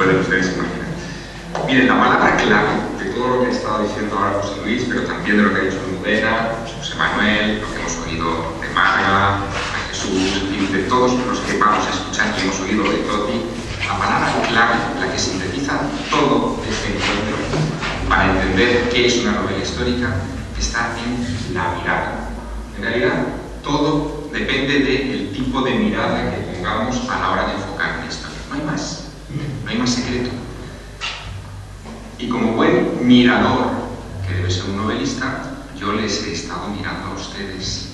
pueden ustedes imaginar. Miren, la palabra clave de todo lo que ha estado diciendo ahora José Luis, pero también de lo que ha dicho Almudena, José Manuel, lo que hemos oído de Marga, de Jesús, y de todos los que vamos a escuchar y hemos oído de Toti, la palabra clave, la que sintetiza todo este encuentro para entender qué es una novela histórica, está en la mirada. En realidad, todo depende del tipo de mirada que pongamos a la hora de enfocar una historia. No hay más secreto. Y como buen mirador, que debe ser un novelista, yo les he estado mirando a ustedes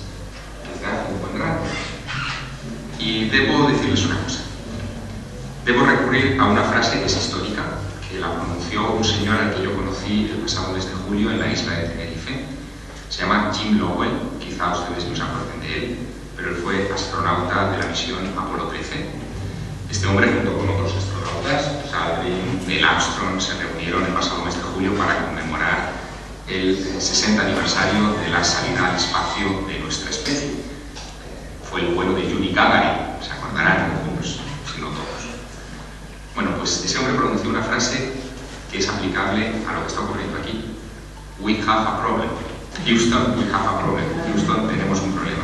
desde hace un buen rato. Y debo decirles una cosa. Debo recurrir a una frase que es histórica, que la pronunció un señor al que yo conocí el pasado mes de julio en la isla de Tenerife. Se llama Jim Lowell, quizá ustedes no se acuerden de él, pero él fue astronauta de la misión Apolo 13. Este hombre, junto con otros astronautas, Aldrin, Neil Armstrong, se reunieron el pasado mes de julio para conmemorar el 60 aniversario de la salida al espacio de nuestra especie. Fue el vuelo de Yuri Gagarin, se acordarán algunos, si no todos. Bueno, pues ese hombre pronunció una frase que es aplicable a lo que está ocurriendo aquí. We have a problem. Houston, we have a problem. Houston, tenemos un problema.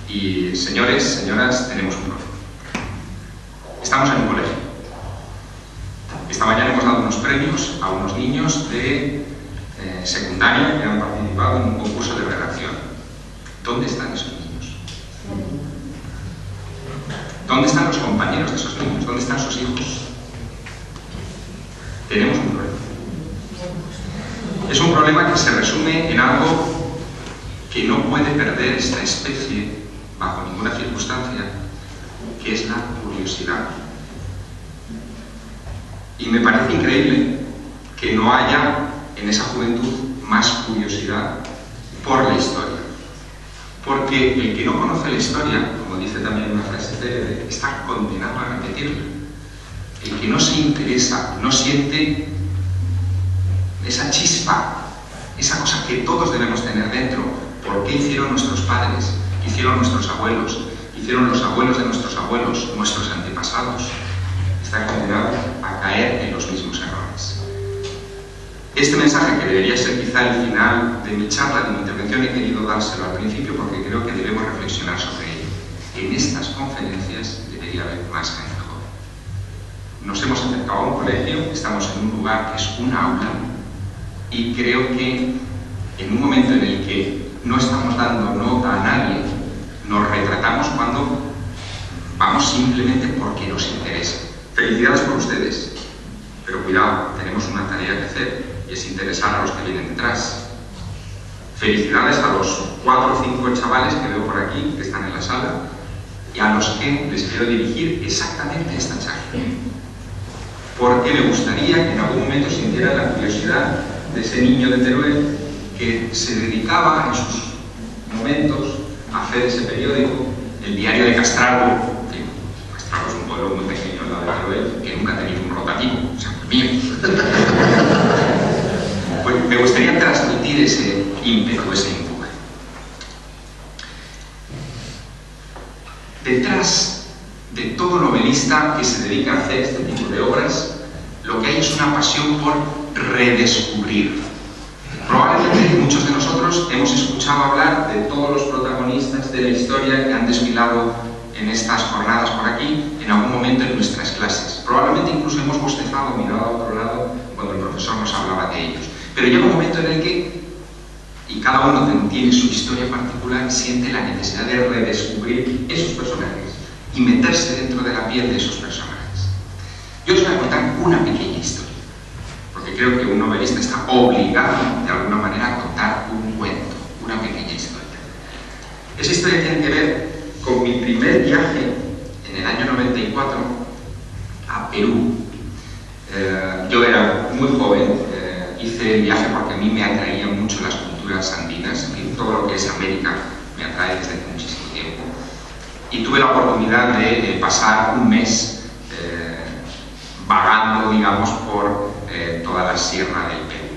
Y señores, señoras, tenemos un problema. Estamos en un colegio. Esta mañana hemos dado unos premios a unos niños de secundaria que han participado en un concurso de redacción. ¿Dónde están esos niños? ¿Dónde están los compañeros de esos niños? ¿Dónde están sus hijos? Tenemos un problema. Es un problema que se resume en algo que no puede perder esta especie bajo ninguna circunstancia, que es la curiosidad. Y me parece increíble que no haya en esa juventud más curiosidad por la historia. Porque el que no conoce la historia, como dice también una frase célebre, está condenado a repetirla. El que no se interesa, no siente esa chispa, esa cosa que todos debemos tener dentro. ¿Por qué hicieron nuestros padres? ¿Qué hicieron nuestros abuelos? ¿Qué hicieron los abuelos de nuestros abuelos? Nuestros antepasados. Está condenado a caer en los mismos errores. Este mensaje, que debería ser quizá el final de mi charla, de mi intervención, he querido dárselo al principio porque creo que debemos reflexionar sobre ello. En estas conferencias debería haber más gente joven. Nos hemos acercado a un colegio, estamos en un lugar que es un aula, y creo que en un momento en el que no estamos dando nota a nadie, nos retratamos cuando vamos simplemente porque nos interesa. Felicidades por ustedes, pero cuidado, tenemos una tarea que hacer y es interesar a los que vienen detrás. Felicidades a los 4 o 5 chavales que veo por aquí, que están en la sala, y a los que les quiero dirigir exactamente esta charla. Porque me gustaría que en algún momento sintieran la curiosidad de ese niño de Teruel que se dedicaba en sus momentos a hacer ese periódico, el Diario de Castralgo. Castralgo es un pueblo muy pequeño al lado de Teruel, que nunca ha tenido un rotativo, o sea, el mío. Pues me gustaría transmitir ese ímpetu, ese empuje. Detrás de todo novelista que se dedica a hacer este tipo de obras, lo que hay es una pasión por redescubrir. Probablemente muchos de nosotros hemos escuchado hablar de todos los protagonistas de la historia que han desfilado en estas jornadas por aquí, en algún momento en nuestras clases. Probablemente incluso hemos bostezado, mirado a otro lado cuando el profesor nos hablaba de ellos. Pero llega un momento en el que, y cada uno tiene su historia particular, siente la necesidad de redescubrir esos personajes y meterse dentro de la piel de esos personajes. Yo os voy a contar una pequeña historia, porque creo que un novelista está obligado de alguna manera a contar un cuento, una pequeña historia. Esa historia tiene que ver con mi primer viaje en el año 94 a Perú. Yo era muy joven, hice el viaje porque a mí me atraían mucho las culturas andinas, en fin, todo lo que es América me atrae desde hace muchísimo tiempo. Y tuve la oportunidad de pasar un mes vagando, digamos, por toda la sierra del Perú.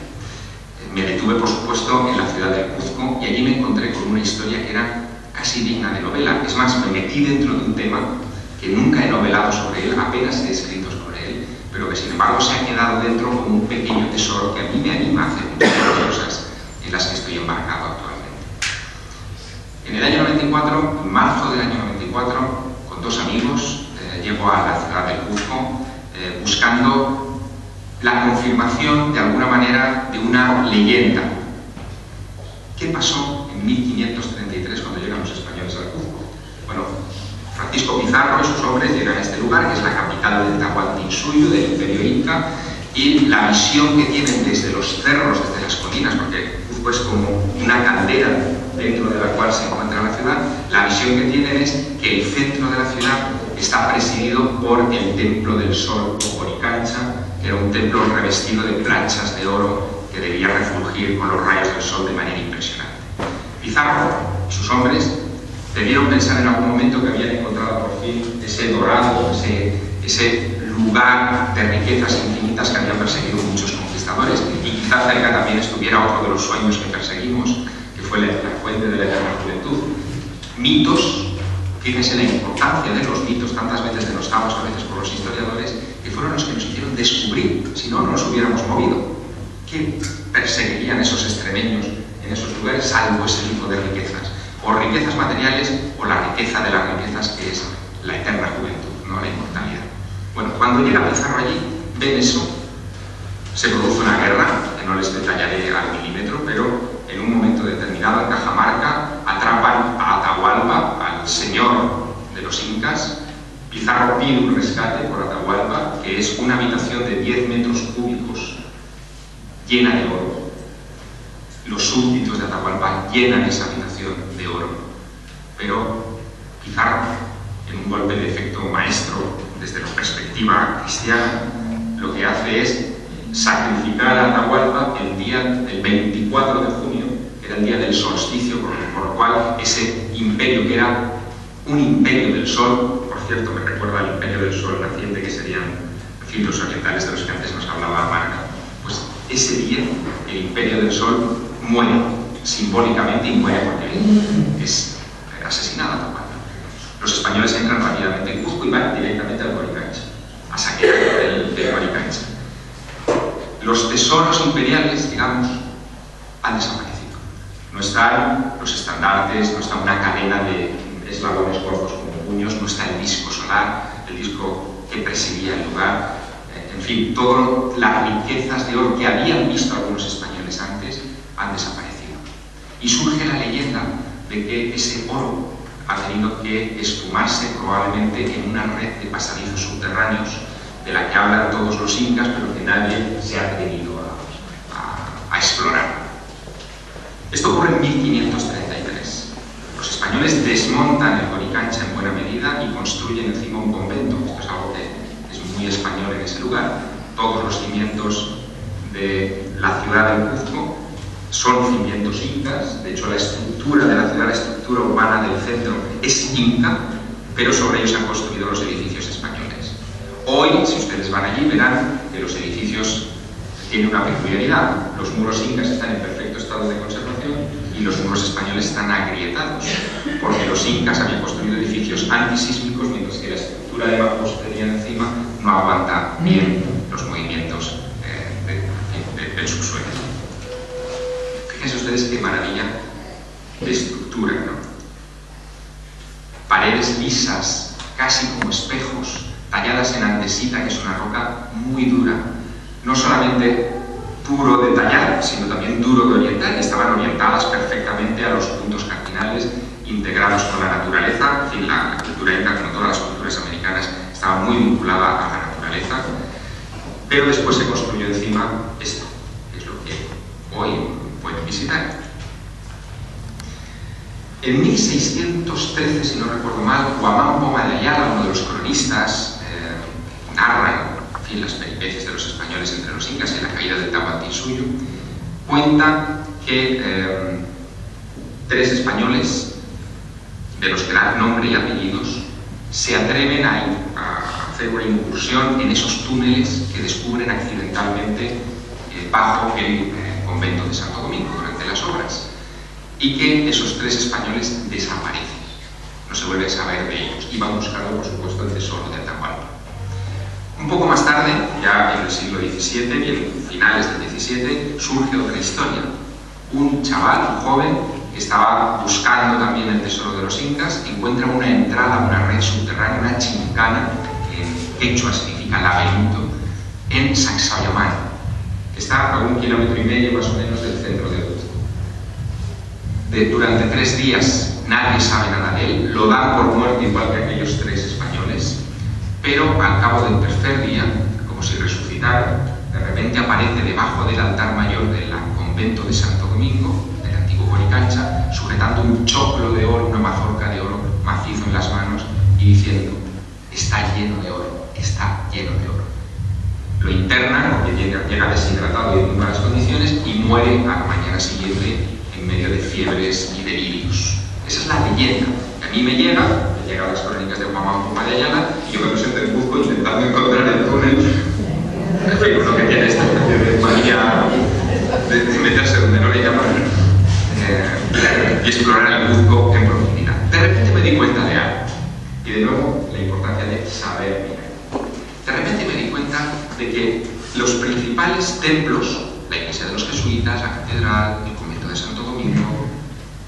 Me detuve, por supuesto, en la ciudad de Cuzco y allí me encontré con una historia que era casi digna de novela. Es más, me metí dentro de un tema que nunca he novelado sobre él, apenas he escrito sobre él, pero que sin embargo se ha quedado dentro como un pequeño tesoro que a mí me anima a hacer muchas cosas en las que estoy embarcado actualmente. En el año 94, en marzo del año 94, con dos amigos, llego a la ciudad del Cuzco buscando la confirmación de alguna manera de una leyenda. ¿Qué pasó en 1533 cuando llegan los españoles al Cuzco? Bueno, Francisco Pizarro y sus hombres llegan a este lugar, que es la capital del Tahuantinsuyo, del Imperio Inca, y la visión que tienen desde los cerros, desde las colinas, porque Cuzco es como una caldera dentro de la cual se encuentra la ciudad, la visión que tienen es que el centro de la ciudad está presidido por el Templo del Sol o Oricancha, que era un templo revestido de planchas de oro que debía refulgir con los rayos del sol de manera impresionante. Pizarro y sus hombres debieron pensar en algún momento que habían encontrado por fin ese dorado, ese lugar de riquezas infinitas que habían perseguido muchos conquistadores, y quizá cerca también estuviera otro de los sueños que perseguimos, que fue la fuente de la eterna juventud. Mitos, fíjense la importancia de los mitos, tantas veces denostados a veces por los historiadores, que fueron los que nos hicieron descubrir, si no, no nos hubiéramos movido. ¿Qué perseguirían esos extremeños en esos lugares, salvo ese tipo de riquezas? O riquezas materiales, o la riqueza de las riquezas, que es la eterna juventud, no la inmortalidad. Bueno, cuando llega Pizarro allí, ven eso, se produce una guerra, que no les detallaré al milímetro, pero en un momento determinado, en Cajamarca, atrapan a Atahualpa, al señor de los incas. Pizarro pide un rescate por Atahualpa, que es una habitación de 10 metros cúbicos llena de oro. Los súbditos de Atahualpa llenan esa habitación de oro, pero Pizarro, en un golpe de efecto maestro desde la perspectiva cristiana, lo que hace es sacrificar a Atahualpa el 24 de junio, que era el día del solsticio, por lo cual ese imperio, que era un imperio del sol, por cierto, me recuerda al imperio del sol naciente, que serían los orientales de los que antes nos hablaba Marca, pues ese día el imperio del sol muere simbólicamente, y muere porque es asesinado a Atahualpa. Los españoles entran rápidamente en Cuzco y van directamente al Oricancha, a saquear el Oricancha. Los tesoros imperiales, digamos, han desaparecido. No están los estandartes, no está una cadena de eslabones cortos como puños, no está el disco solar, el disco que presidía el lugar. En fin, todas las riquezas de oro que habían visto algunos españoles antes han desaparecido. Y surge la leyenda de que ese oro ha tenido que esfumarse probablemente en una red de pasadizos subterráneos de la que hablan todos los incas, pero que nadie se ha atrevido a explorar. Esto ocurre en 1533. Los españoles desmontan el Oricancha en buena medida y construyen encima un convento. Esto es algo que es muy español en ese lugar. Todos los cimientos de la ciudad del Cuzco son cimientos incas. De hecho, la estructura de la ciudad, la estructura urbana del centro, es inca, pero sobre ellos se han construido los edificios españoles. Hoy, si ustedes van allí, verán que los edificios tienen una peculiaridad. Los muros incas están en perfecto estado de conservación y los muros españoles están agrietados, porque los incas habían construido edificios antisísmicos, mientras que la estructura de mampostería encima no aguanta bien los movimientos del subsuelo. Fíjense ustedes qué maravilla de estructura, ¿no? Paredes lisas, casi como espejos, talladas en andesita, que es una roca muy dura, no solamente duro de tallar, sino también duro de orientar, y estaban orientadas perfectamente a los puntos cardinales, integrados con la naturaleza. En fin, la cultura inca, como todas las culturas americanas, estaba muy vinculada a la naturaleza, pero después se construyó encima esto, que es lo que hoy pueden visitar. En 1613, si no recuerdo mal, Huamán Poma de Ayala, uno de los cronistas, narra las peripecias de los españoles entre los incas y la caída del Tahuantinsuyo, cuenta que 3 españoles, de los que dan nombre y apellidos, se atreven a hacer una incursión en esos túneles que descubren accidentalmente bajo el convento de Santo Domingo durante las obras, y que esos 3 españoles desaparecen, no se vuelve a saber de ellos, y van buscando, por supuesto, el tesoro de Atahualpa. Un poco más tarde, ya XVII, bien, finales del XVII, surge otra historia. Un chaval, un joven, que estaba buscando también el tesoro de los incas, encuentra una entrada a una red subterránea, una chincana, que en quechua significa laberinto, en Sacsayhuamán, que está a 1,5 kilómetros más o menos del centro de Cuzco. Durante 3 días nadie sabe nada de él, lo dan por muerto igual que aquellos 3 españoles, pero al cabo del 3er día, como si resucitara, de repente aparece debajo del altar mayor del convento de Santo Domingo, del antiguo Coricancha, sujetando un choclo de oro, una mazorca de oro macizo en las manos y diciendo: está lleno de oro, está lleno de oro. Lo internan porque llega deshidratado y en malas condiciones y muere a la mañana siguiente en medio de fiebres y delirios. Esa es la leyenda que a mí me llega a las crónicas de Juan Manco de Ayala, y yo me presento en Cuzco intentando encontrar el túnel. En fin, uno que tiene esta especie de manía de meterse donde no le llaman y explorar el Cuzco en profundidad. De repente me di cuenta de algo, y de nuevo la importancia de saber mirar. De repente me di cuenta de que los principales templos, la iglesia de los jesuitas, la catedral, el convento de Santo Domingo,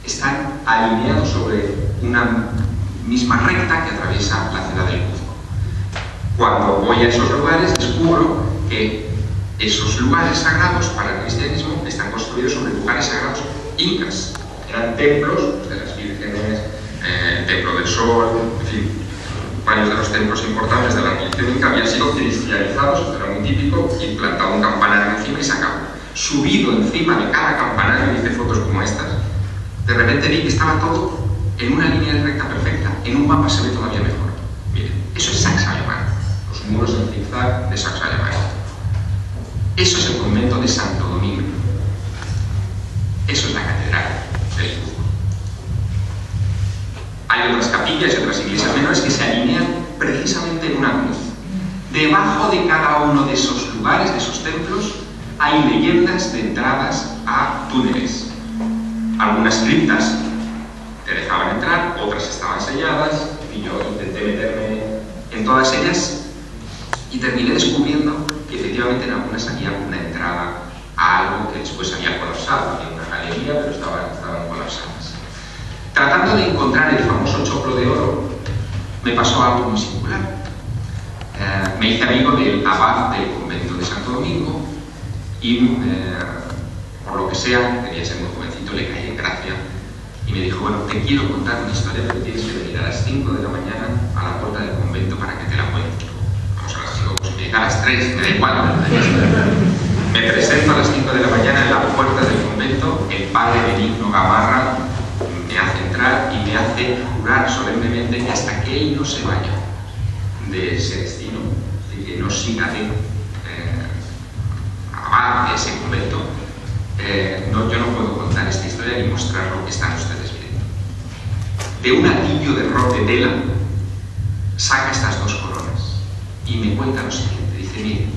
están alineados sobre una misma recta que atraviesa la ciudad del Cuzco. Cuando voy a esos lugares descubro que esos lugares sagrados para el cristianismo están construidos sobre lugares sagrados incas. Eran templos de las vírgenes, el templo del sol, en fin, varios de los templos importantes de la religión inca habían sido cristianizados, esto era muy típico, y plantado un campanario encima y se acabó. Subido encima de cada campanario, hice fotos como estas, de repente vi que estaba todo en una línea recta perfecta. En un mapa se ve todavía mejor. Miren, eso es Sacsayhuamán, los muros en zigzag de Sacsayhuamán. Eso es el convento de Santo Domingo. Eso es la catedral del Cuzco. Hay otras capillas y otras iglesias menores que se alinean precisamente en una cruz. Debajo de cada uno de esos lugares, de esos templos, hay leyendas de entradas a túneles. Algunas criptas te dejaban entrar, otras estaban selladas, y yo intenté meterme en todas ellas y terminé descubriendo que efectivamente en algunas había una entrada a algo que después había colapsado. Había una galería, pero estaban colapsadas. Tratando de encontrar el famoso choclo de oro, me pasó algo muy singular. Me hice amigo del abad del convento de Santo Domingo y, por lo que sea, debía ser muy jovencito, le caí en gracia y me dijo: bueno, te quiero contar una historia, pero tienes que venir a las 5 de la mañana a la puerta del convento para que te la cuente. Vamos a las 5, pues me llega a las 3, me da igual. Me presento a las 5 de la mañana en la puerta del convento, el padre Benigno Gamarra me hace entrar y me hace jurar solemnemente que hasta que él no se vaya de ese destino, de que no siga de abad de ese convento, yo no puedo contar esta historia ni mostrar lo que están ustedes viendo. De un alivio de tela saca estas 2 coronas y me cuenta lo siguiente. Dice: mire,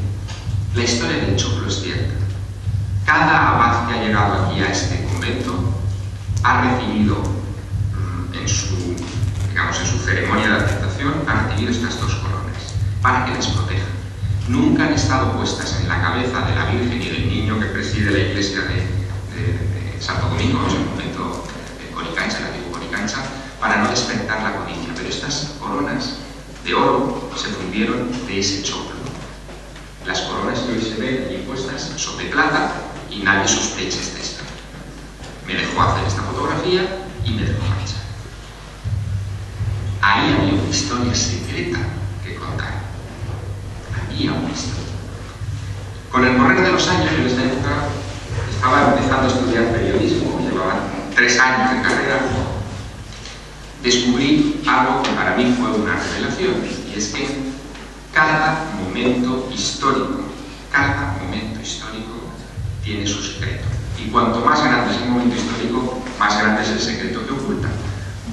la historia del choclo es cierta. Cada abad que ha llegado aquí a este convento ha recibido en su ceremonia de aceptación, ha recibido estas 2 coronas para que les protejan. Nunca han estado puestas en la cabeza de la Virgen y del niño que preside la iglesia de Santo Domingo, que es el convento de Coricancha, el antiguo Coricancha, para no despertar la codicia. Pero estas coronas de oro se fundieron de ese choclo. Las coronas que hoy se ven allí puestas son de plata y nadie sospecha esta historia. Me dejó hacer esta fotografía y me dejó marchar. Ahí había una historia secreta que contar. Había una historia. Con el correr de los años, en esta época estaba empezando a estudiar periodismo, llevaba 3 años de carrera, descubrí algo que para mí fue una revelación, y es que cada momento histórico tiene su secreto. Y cuanto más grande es el momento histórico, más grande es el secreto que oculta.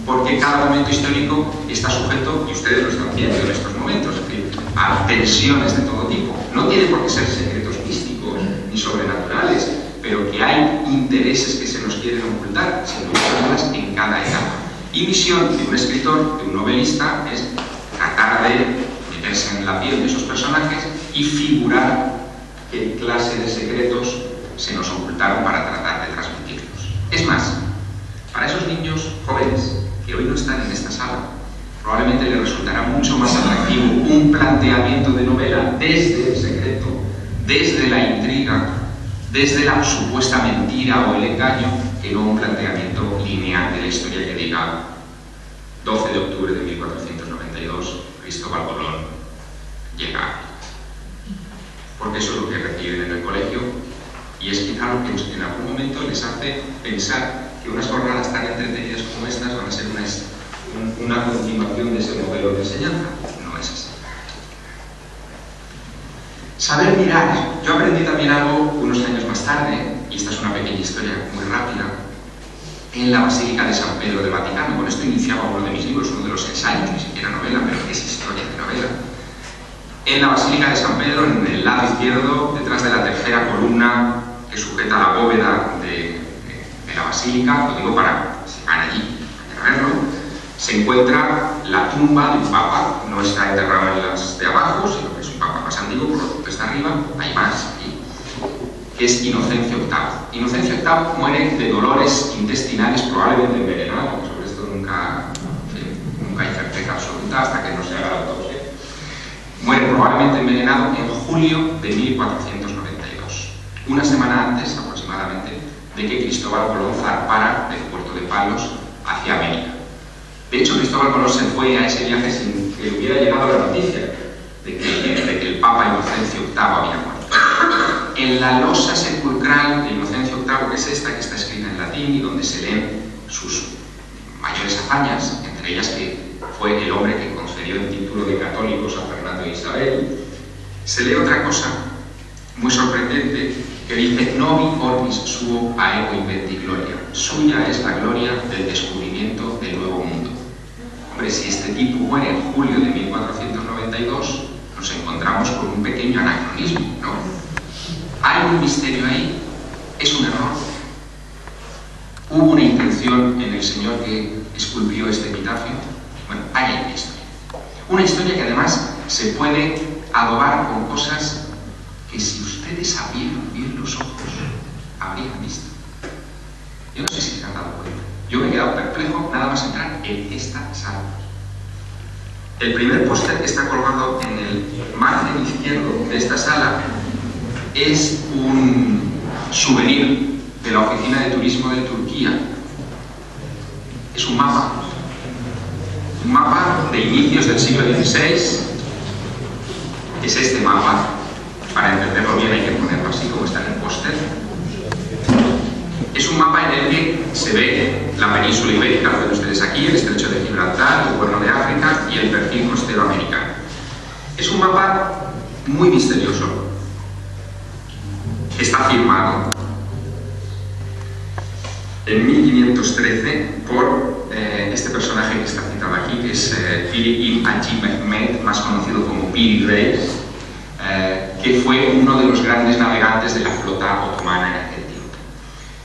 Porque cada momento histórico está sujeto, y ustedes lo están viendo en estos momentos, es decir, a tensiones de todo tipo. No tiene por qué ser secretos místicos ni sobrenaturales, pero que hay intereses que se nos quieren ocultar, sin dudas, en cada etapa. Y misión de un escritor, de un novelista, es tratar de meterse en la piel de esos personajes y figurar qué clase de secretos se nos ocultaron para tratar de transmitirlos. Es más, para esos niños jóvenes que hoy no están en esta sala, probablemente les resultará mucho más atractivo un planteamiento de novela desde el secreto, desde la intriga, desde la supuesta mentira o el engaño, que no un planteamiento lineal de la historia que diga 12 de octubre de 1492, Cristóbal Colón llega a América. Porque eso es lo que reciben en el colegio y es quizá lo que en algún momento les hace pensar que unas jornadas tan entretenidas como estas van a ser una continuación de ese modelo de enseñanza. No es así. Saber mirar. Yo aprendí también algo unos años más tarde, y esta es una pequeña historia muy rápida, en la Basílica de San Pedro del Vaticano. Con esto iniciaba uno de mis libros, uno de los ensayos, ni siquiera novela, pero es historia de novela. En la Basílica de San Pedro, en el lado izquierdo, detrás de la tercera columna que sujeta la bóveda de la Basílica, lo digo para, si van allí a verlo, se encuentra la tumba de un papa. No está enterrado en las de abajo, sino que es un papa más antiguo, por lo tanto está arriba, hay más aquí, que es Inocencio VIII. Inocencio VIII muere de dolores intestinales, probablemente envenenado, aunque sobre esto nunca hay certeza absoluta hasta que no se haga la autopsia. Muere probablemente envenenado en julio de 1492, una semana antes aproximadamente de que Cristóbal Colón zarpara del puerto de Palos hacia América. De hecho, Cristóbal Colón se fue a ese viaje sin que le hubiera llegado la noticia de que el Papa Inocencio VIII había muerto. En la losa sepulcral de Inocencio VIII, que es esta, que está escrita en latín y donde se leen sus mayores hazañas, entre ellas que fue el hombre que concedió el título de católicos a Fernando e Isabel, se lee otra cosa muy sorprendente que dice: Novi orbis suo aequo inventi gloria. Suya es la gloria del descubrimiento del nuevo mundo. Hombre, si este tipo muere en julio de 1492, nos encontramos con un pequeño anacronismo, ¿no? ¿Hay un misterio ahí? ¿Es un error? ¿Hubo una intención en el señor que esculpió este epitafio? Bueno, hay una historia. Una historia que además se puede adobar con cosas que si ustedes abrieran bien los ojos, habrían visto. Yo no sé si se han dado cuenta. Yo me he quedado perplejo nada más entrar en esta sala. El primer póster que está colgado en el margen izquierdo de esta sala es un souvenir de la Oficina de Turismo de Turquía. Es un mapa de inicios del siglo XVI. Es este mapa. Para entenderlo bien hay que ponerlo así como está en el póster. Es un mapa en el que se ve la península ibérica, lo ven ustedes aquí, el estrecho de Gibraltar, el Cuerno de África y el perfil costero americano. Es un mapa muy misterioso. Está firmado en 1513 por este personaje que está citado aquí, que es Piri ibn Hajji Mehmed, más conocido como Piri Reis, que fue uno de los grandes navegantes de la flota otomana en aquel tiempo.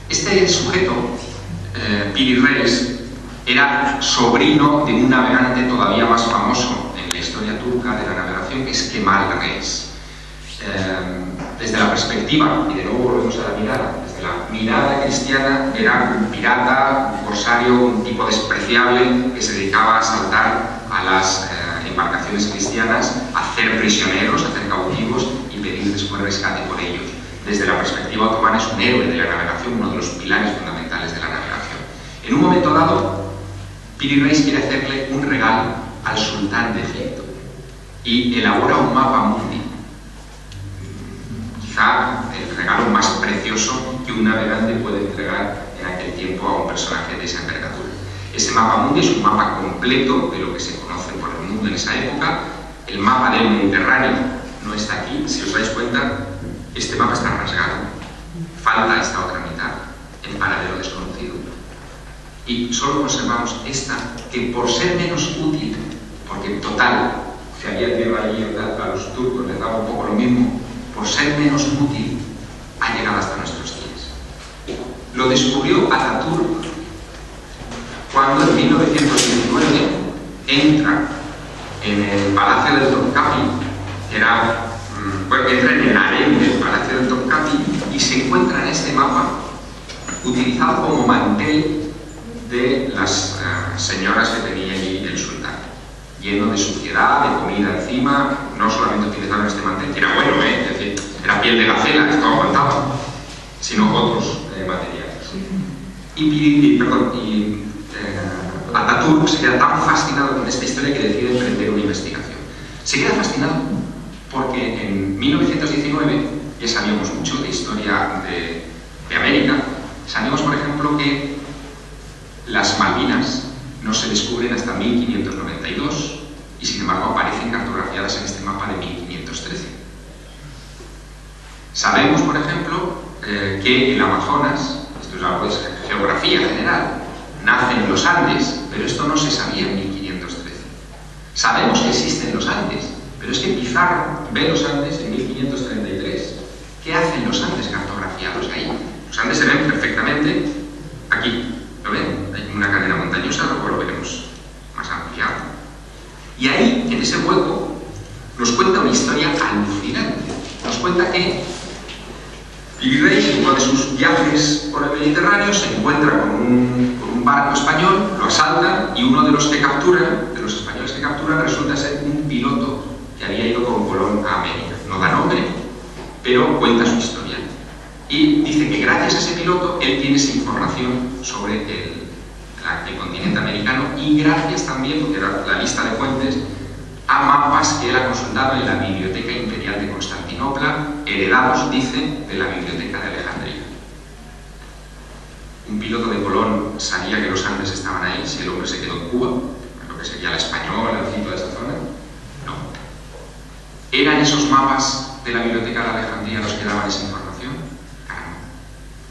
Este sujeto, Piri Reis, era sobrino de un navegante todavía más famoso en la historia turca de la navegación, que es Kemal Reis. Desde la perspectiva, y de nuevo volvemos a la mirada, desde la mirada cristiana, era un pirata, un corsario, un tipo despreciable que se dedicaba a asaltar a las embarcaciones cristianas, a hacer prisioneros, a hacer cautivos y pedir después rescate por ellos. Desde la perspectiva otomana es un héroe de la navegación, uno de los pilares fundamentales de la navegación. En un momento dado, Piri Reis quiere hacerle un regalo al sultán de Egipto y elabora un mapa mundi. Quizá el regalo más precioso que un navegante puede entregar en aquel tiempo a un personaje de esa envergadura. Ese mapa mundi es un mapa completo de lo que se conoce por el mundo en esa época. El mapa del Mediterráneo no está aquí. Si os dais cuenta, este mapa está rasgado. Falta esta otra mitad, en paradero desconocido. Y solo conservamos esta, que por ser menos útil, porque en total, si había tierra allí a los turcos les daba un poco lo mismo, por ser menos útil, ha llegado hasta nuestros días. Lo descubrió Ataturk cuando en 1919 entra en el Palacio del Topkapi, entra en el harén del Palacio utilizado como mantel de las señoras que tenía allí el sultán, lleno de suciedad, de comida encima. No solamente utilizaron este mantel, que era bueno, es decir, era piel de gacela, esto aguantaba, sino otros materiales. Atatürk se queda tan fascinado con esta historia que decide emprender una investigación. Se queda fascinado porque en 1919, ya sabíamos mucho de historia de América, sabíamos, por ejemplo, que las Malvinas no se descubren hasta 1592 y, sin embargo, aparecen cartografiadas en este mapa de 1513. Sabemos, por ejemplo, que el Amazonas, esto es algo de geografía general, nace en los Andes, pero esto no se sabía en 1513. Sabemos que existen los Andes, pero es que Pizarro ve los Andes en 1533. ¿Qué hacen los Andes cartografiados ahí? Los Andes se ven perfectamente aquí. ¿Lo ven? Hay una cadena montañosa, luego lo veremos más ampliado. Y ahí, en ese hueco, nos cuenta una historia alucinante. Nos cuenta que Piri Reis, en uno de sus viajes por el Mediterráneo, se encuentra con un barco español, lo asaltan, y uno de los españoles que capturan, resulta ser un piloto que había ido con Colón a América. No da nombre, pero cuenta su historia. Y dice que gracias a ese piloto él tiene esa información sobre el continente americano, y gracias también, porque era la lista de fuentes, a mapas que él ha consultado en la Biblioteca Imperial de Constantinopla, heredados, dice, de la Biblioteca de Alejandría. Un piloto de Colón sabía que los Andes estaban ahí si el hombre se quedó en Cuba, lo que sería la Española, el sitio de esa zona. No. ¿Eran esos mapas de la Biblioteca de Alejandría los que daban esa información? Claro,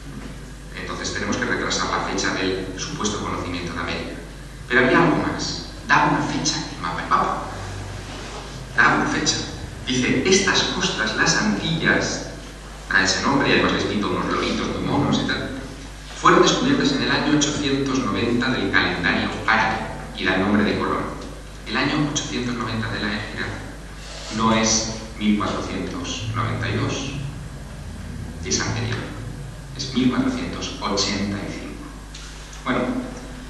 no. Entonces tenemos que retrasar la fecha del supuesto conocimiento de América. Pero había algo más. Daba una fecha el mapa. Daba una fecha. Dice, estas costas, las Antillas, a ese nombre, y además les pinto unos loritos muy monos y tal, fueron descubiertas en el año 890 del calendario árabe, y da el nombre de Colón. El año 890 de la Égira no es 1492, es anterior, es 1485. Bueno,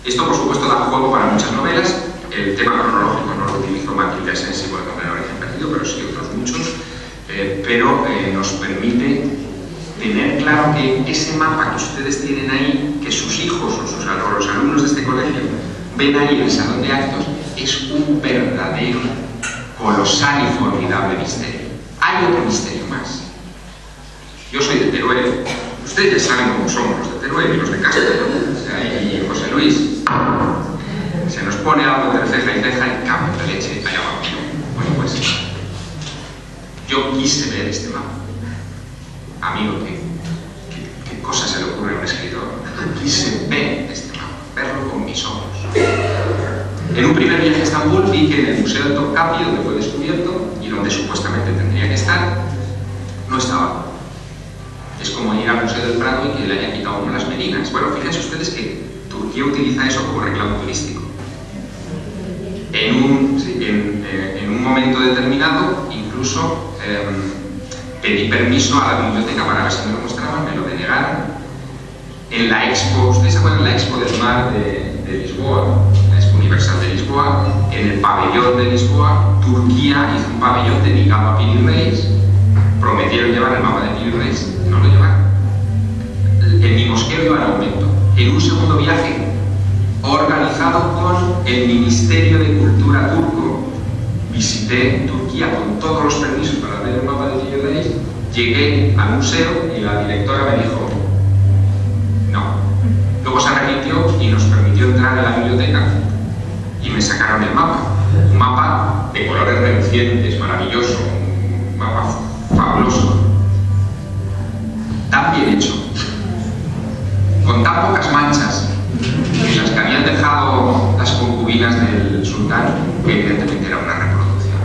esto por supuesto da juego para muchas novelas. El tema cronológico no lo utilizó Matilde Asensi, por ejemplo, en Origen Perdido, pero sí otros muchos, pero nos permite tener claro que ese mapa que ustedes tienen ahí, que sus hijos o los alumnos de este colegio ven ahí en el salón de actos, es un verdadero, colosal y formidable misterio. Hay otro misterio más. Yo soy de Teruel. Ustedes ya saben cómo somos los de Teruel y los de Castro, ¿no? O sea, y José Luis se nos pone algo entre ceja y ceja y cambio de leche, allá va. Bueno, pues yo quise ver este mapa. Amigo, ¿qué cosa se le ocurre a un escritor? Quise ver este mapa, verlo con mis ojos. En un primer viaje a Estambul vi que en el Museo de Topkapi, donde fue descubierto y donde supuestamente tendría que estar, no estaba. Es como ir al Museo del Prado y que le hayan quitado uno las merinas. Bueno, fíjense ustedes que Turquía utiliza eso como reclamo turístico. En un momento determinado, incluso pedí permiso a la biblioteca para ver si me lo mostraban, me lo denegaron. En la Expo, ¿ustedes se acuerdan de la Expo del Mar de Lisboa? La Expo Universal de Lisboa, en el pabellón de Lisboa, Turquía hizo un pabellón dedicado a Piri Reis. Prometieron llevar el mapa de Piri Reis, no lo llevaron. En mi mosqueo iba en aumento. En un segundo viaje, organizado con el Ministerio de Cultura turco, visité Turquía con todos los permisos para ver el mapa de Piri Reis. Llegué al museo y la directora me dijo no. Luego se arrepintió y nos permitió entrar en la biblioteca y me sacaron el mapa. Un mapa de colores relucientes, maravilloso, un mapa fabuloso, tan bien hecho, con tan pocas manchas en las que habían dejado las concubinas del sultán, que evidentemente era una reproducción.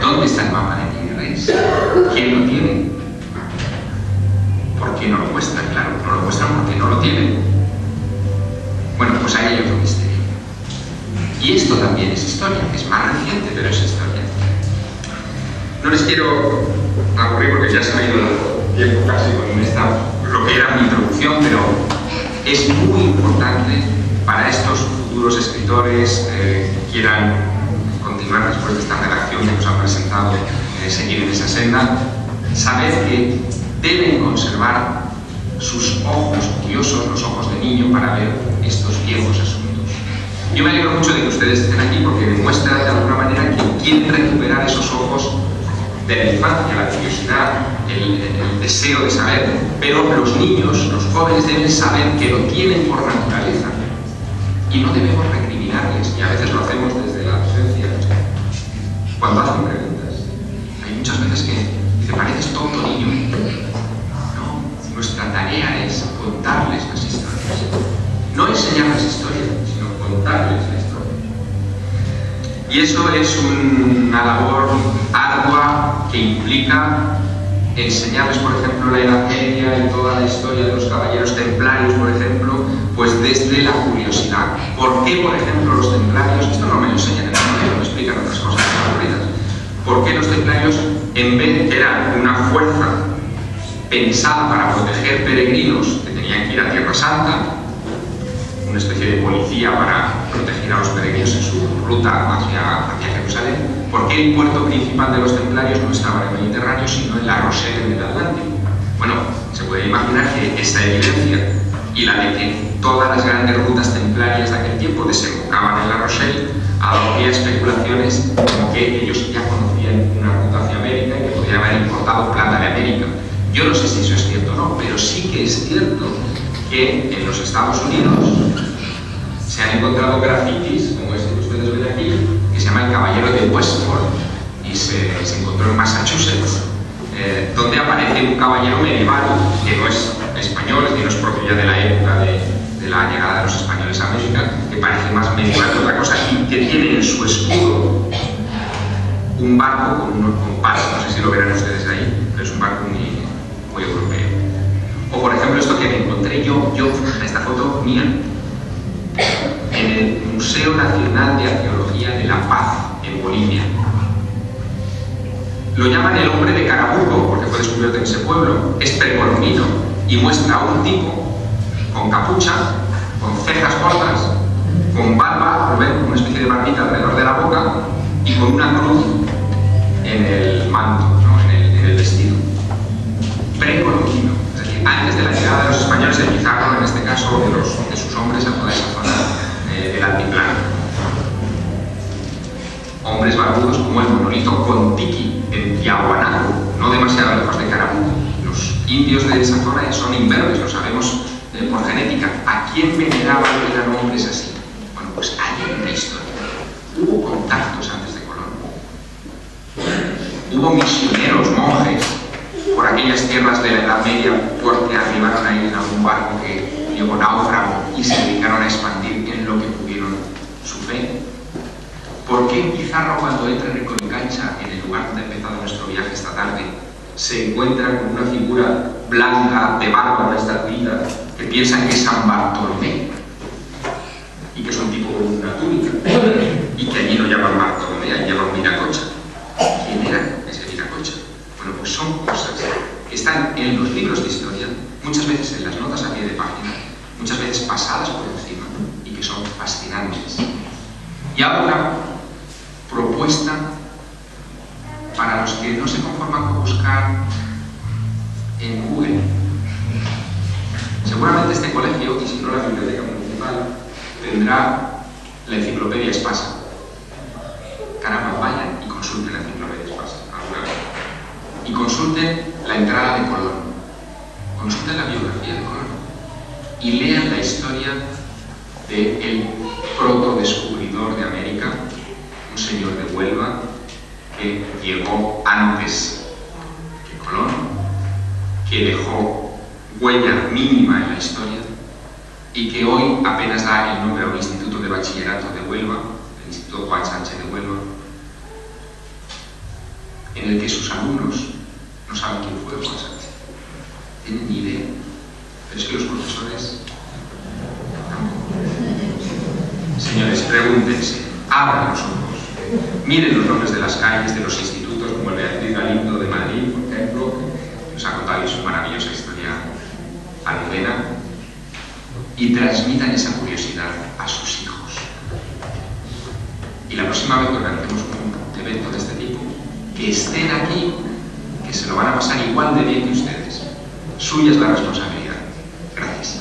¿Dónde está el mapa de Piri Reis? ¿Quién lo tiene? ¿Por qué no lo muestran? Claro, no lo muestran porque no lo tienen. Bueno, pues ahí hay otro misterio. Y esto también es historia, es más reciente, pero es historia. No les quiero aburrir porque ya se me ha ido el tiempo casi con esta lo que era mi introducción, pero es muy importante para estos futuros escritores que quieran continuar después de esta redacción que nos han presentado, seguir en esa senda, saber que deben conservar sus ojos curiosos, los ojos de niño, para ver estos viejos asuntos. Yo me alegro mucho de que ustedes estén aquí porque demuestra de alguna manera que quieren recuperar esos ojos de la infancia, la curiosidad, el deseo de saber, pero los niños, los jóvenes deben saber que lo tienen por naturaleza y no debemos recriminarles, y a veces lo hacemos desde la ausencia cuando hacen preguntas. Hay muchas veces que dice, pareces tonto niño. No, nuestra tarea es contarles las historias, no enseñarles historias, sino contarles la historia. Y eso es una labor ardua que implica enseñarles, por ejemplo, la Edad Media y toda la historia de los caballeros templarios, por ejemplo, pues desde la curiosidad. ¿Por qué, por ejemplo, los templarios, esto no me lo enseñan en el colegio, me explican otras cosas aburridas, por qué los templarios, en vez de eran una fuerza pensada para proteger peregrinos que tenían que ir a Tierra Santa, una especie de policía para proteger a los peregrinos en su ruta hacia Jerusalén, ¿por qué el puerto principal de los templarios no estaba en el Mediterráneo, sino en La Rochelle, en el Atlántico? Bueno, se puede imaginar que esta evidencia y la de que todas las grandes rutas templarias de aquel tiempo desembocaban en La Rochelle ha dado pie a especulaciones como que ellos ya conocían una ruta hacia América y que podrían haber importado plata de América. Yo no sé si eso es cierto o no, pero sí que es cierto que en los Estados Unidos se han encontrado grafitis, como este que ustedes ven aquí, que se llama El Caballero de Westport, y se encontró en Massachusetts, donde aparece un caballero medieval que no es español, que no es propio ya de la época de la llegada de los españoles a América, que parece más medieval que otra cosa, y que tiene en su escudo un barco con palos, no sé si lo verán ustedes ahí, pero es un barco muy europeo. O por ejemplo esto que me encontré yo esta foto mía, en el Museo Nacional de Arqueología de La Paz, en Bolivia. Lo llaman el hombre de Carabuco, porque fue descubierto en ese pueblo, es precolombino, y muestra a un tipo con capucha, con cejas cortas, con barba, una especie de barbita alrededor de la boca, y con una cruz en el manto, ¿no? en el vestido. Precolombino. Antes de la llegada de los españoles de Pizarro, en este caso de sus hombres a toda esa zona del altiplano. Hombres barbudos como el monolito Contiki en Tiahuanaco, no demasiado lejos de Carabuco. Los indios de esa zona son imberbes, lo sabemos por genética. ¿A quién veneraban que eran hombres así? Bueno, pues hay una historia. Hubo contactos antes de Colón. Hubo misioneros, monjes, por aquellas tierras de la Edad Media, porque arribaron a ir a un barco que llegó náufrago y se dedicaron a expandir en lo que pudieron su fe. ¿Por qué Pizarro, cuando entra en Reconicancha, en el lugar donde ha empezado nuestro viaje esta tarde, se encuentra con una figura blanca, de barba, una estatuita, que piensan que es San Bartolomé y que es un tipo con una túnica y que allí lo llaman Bartolomé, allí llaman Viracocha? ¿Quién era ese Viracocha? Bueno, pues son cosas que están en los libros de historia, muchas veces en las notas a pie de página, muchas veces pasadas por encima, y que son fascinantes. Y ahora una propuesta para los que no se conforman con buscar en Google. Seguramente este colegio, y si no la biblioteca municipal, tendrá la enciclopedia Espasa. Caramba, vayan y consulten la enciclopedia Espasa alguna vez. Y consulten la entrada de Colón, consulten la biografía de Colón y lean la historia del protodescubridor de América, un señor de Huelva que llegó antes que Colón, que dejó huella mínima en la historia y que hoy apenas da el nombre a un instituto de bachillerato de Huelva, el Instituto Juan Sánchez de Huelva, en el que sus alumnos no saben quién fue Juan Sánchez, tienen ni idea, pero es que los profesores tampoco. Señores, pregúntense, abran los ojos, miren los nombres de las calles, de los institutos, como el Beatriz Galindo de Madrid, por ejemplo, que nos ha contado su maravillosa historia transmitan esa curiosidad a sus hijos. Y la próxima vez que organicemos un evento de este tipo, que estén aquí, que se lo van a pasar igual de bien que ustedes. Suya es la responsabilidad. Gracias.